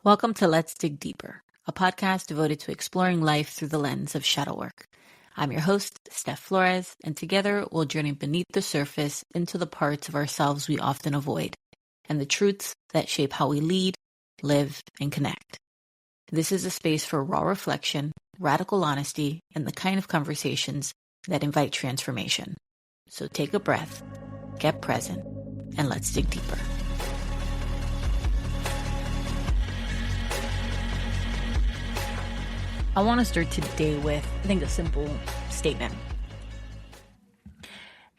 Welcome to Let's Dig Deeper, a podcast devoted to exploring life through the lens of shadow work. I'm your host, Steph Flores, and together we'll journey beneath the surface into the parts of ourselves we often avoid, and the truths that shape how we lead, live, and connect. This is a space for raw reflection, radical honesty, and the kind of conversations that invite transformation. So take a breath, get present, and let's dig deeper. I want to start today with, a simple statement.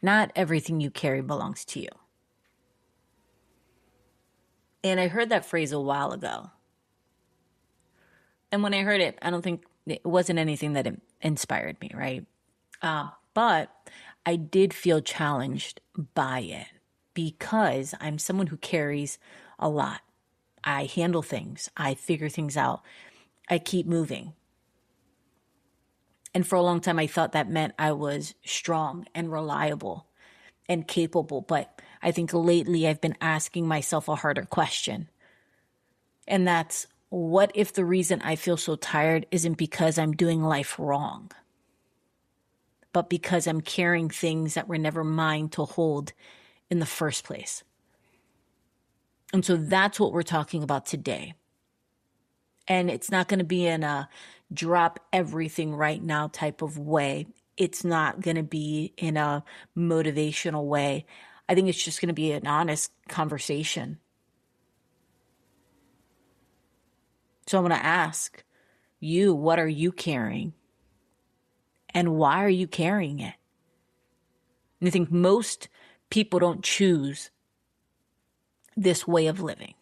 Not everything you carry belongs to you. And I heard that phrase a while ago. And when I heard it, I don't think it wasn't anything that inspired me, right? But I did feel challenged by it because I'm someone who carries a lot. I handle things. I figure things out. I keep moving. And for a long time, I thought that meant I was strong and reliable and capable. But I think lately I've been asking myself a harder question. And that's, what if the reason I feel so tired isn't because I'm doing life wrong, but because I'm carrying things that were never mine to hold in the first place? And so that's what we're talking about today. And it's not going to be in a drop everything right now type of way. It's not going to be in a motivational way. I think it's just going to be an honest conversation. So I'm going to ask you, what are you carrying? And why are you carrying it? And I think most people don't choose this way of living.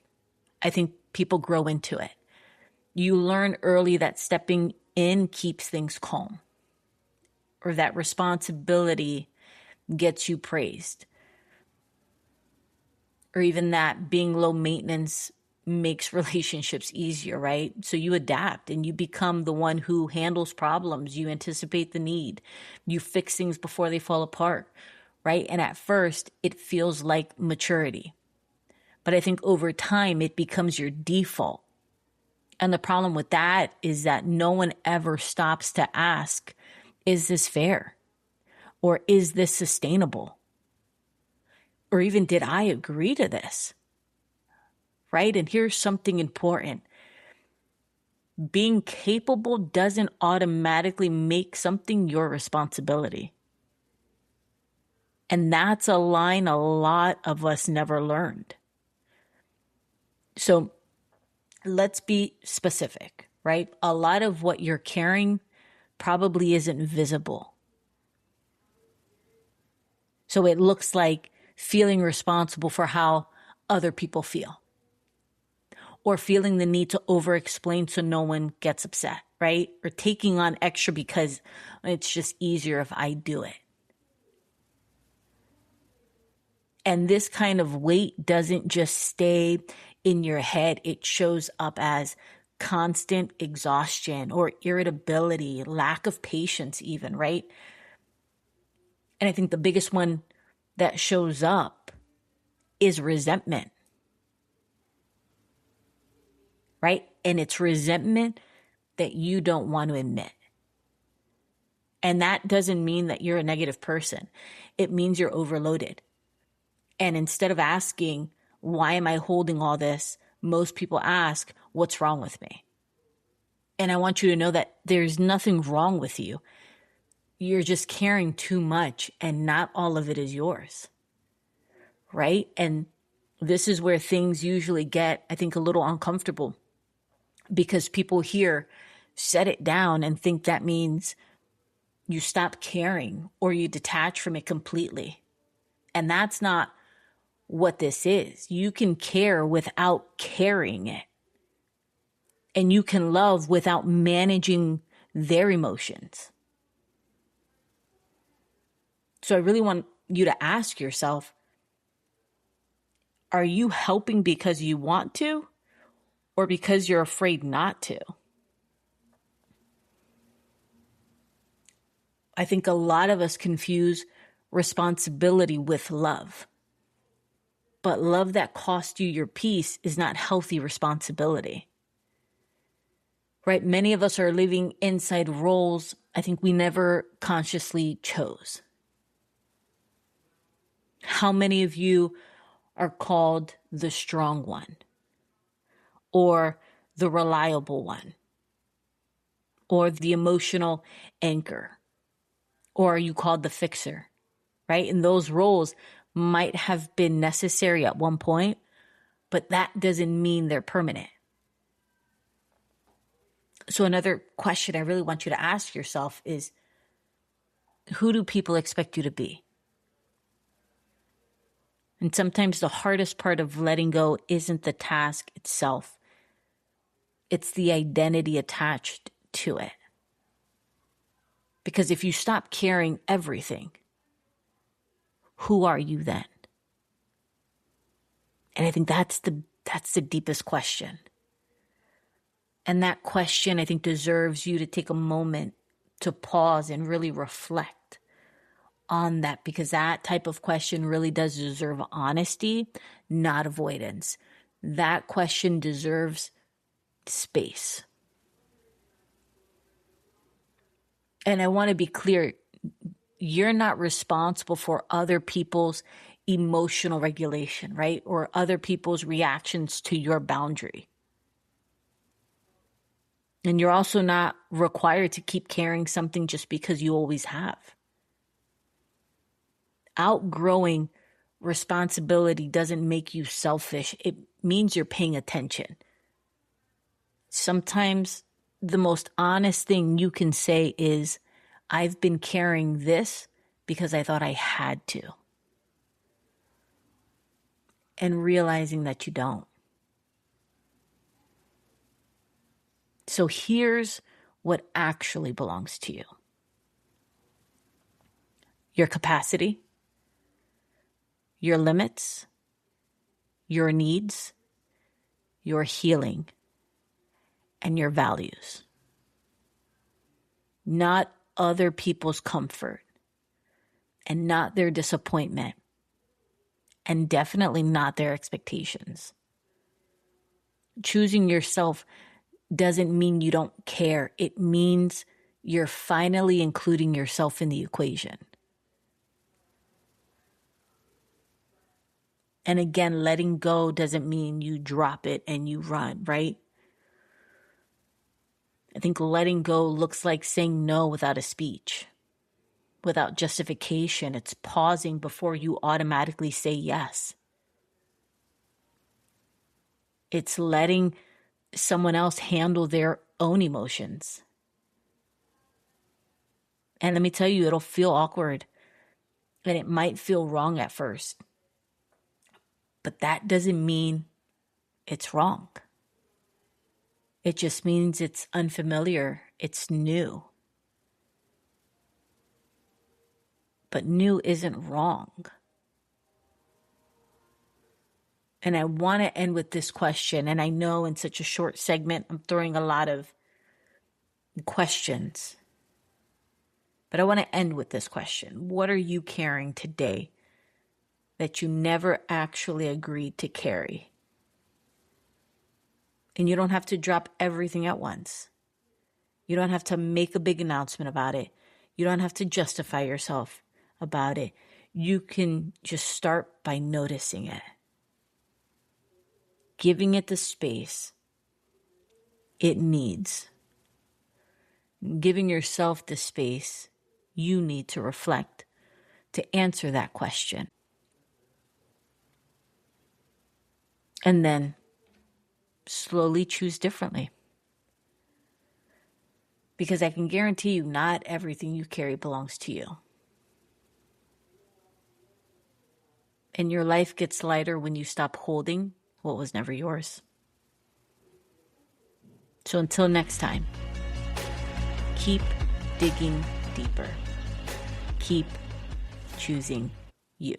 I think people grow into it. You learn early that stepping in keeps things calm, or that responsibility gets you praised, or even that being low maintenance makes relationships easier, right? So you adapt and you become the one who handles problems. You anticipate the need. You fix things before they fall apart, right? And at first, it feels like maturity. But I think over time, it becomes your default. And the problem with that is that no one ever stops to ask, is this fair? Or is this sustainable? Or even, did I agree to this? Right? And here's something important. Being capable doesn't automatically make something your responsibility. And that's a line a lot of us never learned. So let's be specific, right? A lot of what you're carrying probably isn't visible. So it looks like feeling responsible for how other people feel, or feeling the need to over-explain so no one gets upset, right? Or taking on extra because it's just easier if I do it. And this kind of weight doesn't just stay in your head. It shows up as constant exhaustion or irritability, lack of patience even, right? And I think the biggest one that shows up is resentment, right? And it's resentment that you don't want to admit. And that doesn't mean that you're a negative person. It means you're overloaded. And instead of asking, why am I holding all this? Most people ask, what's wrong with me? And I want you to know that there's nothing wrong with you. You're just carrying too much, and not all of it is yours, right? And this is where things usually get, I think, a little uncomfortable, because people here set it down and think that means you stop caring or you detach from it completely. And that's not what this is. You can care without carrying it. And you can love without managing their emotions. So I really want you to ask yourself, are you helping because you want to, or because you're afraid not to? I think a lot of us confuse responsibility with love. But love that costs you your peace is not healthy responsibility. right? Many of us are living inside roles I think we never consciously chose. How many of you are called the strong one or the reliable one or the emotional anchor, or are you called the fixer, right? And those roles might have been necessary at one point, but that doesn't mean they're permanent. So another question I really want you to ask yourself is, who do people expect you to be? And sometimes the hardest part of letting go isn't the task itself. It's the identity attached to it. Because if you stop carrying everything, who are you then? And I think that's the deepest question. And that question, I think, deserves you to take a moment to pause and really reflect on that, because that type of question really does deserve honesty, not avoidance. That question deserves space. And I want to be clear, you're not responsible for other people's emotional regulation, right? Or other people's reactions to your boundary. And you're also not required to keep carrying something just because you always have. Outgrowing responsibility doesn't make you selfish. It means you're paying attention. Sometimes the most honest thing you can say is, I've been carrying this because I thought I had to. And realizing that you don't. So here's what actually belongs to you. Your capacity, your limits, your needs, your healing, and your values. Not other people's comfort, and not their disappointment, and definitely not their expectations. Choosing yourself doesn't mean you don't care. It means you're finally including yourself in the equation. And again, letting go doesn't mean you drop it and you run, right? I think letting go looks like saying no without a speech, without justification. It's pausing before you automatically say yes. It's letting someone else handle their own emotions. And let me tell you, it'll feel awkward and it might feel wrong at first. But that doesn't mean it's wrong. It just means it's unfamiliar. It's new. But new isn't wrong. And I want to end with this question. And I know in such a short segment, I'm throwing a lot of questions. But I want to end with this question. What are you carrying today that you never actually agreed to carry? And you don't have to drop everything at once. You don't have to make a big announcement about it. You don't have to justify yourself about it. You can just start by noticing it. Giving it the space it needs. Giving yourself the space you need to reflect, to answer that question. And then slowly choose differently. Because I can guarantee you, not everything you carry belongs to you. And your life gets lighter when you stop holding what was never yours. So until next time, keep digging deeper. Keep choosing you.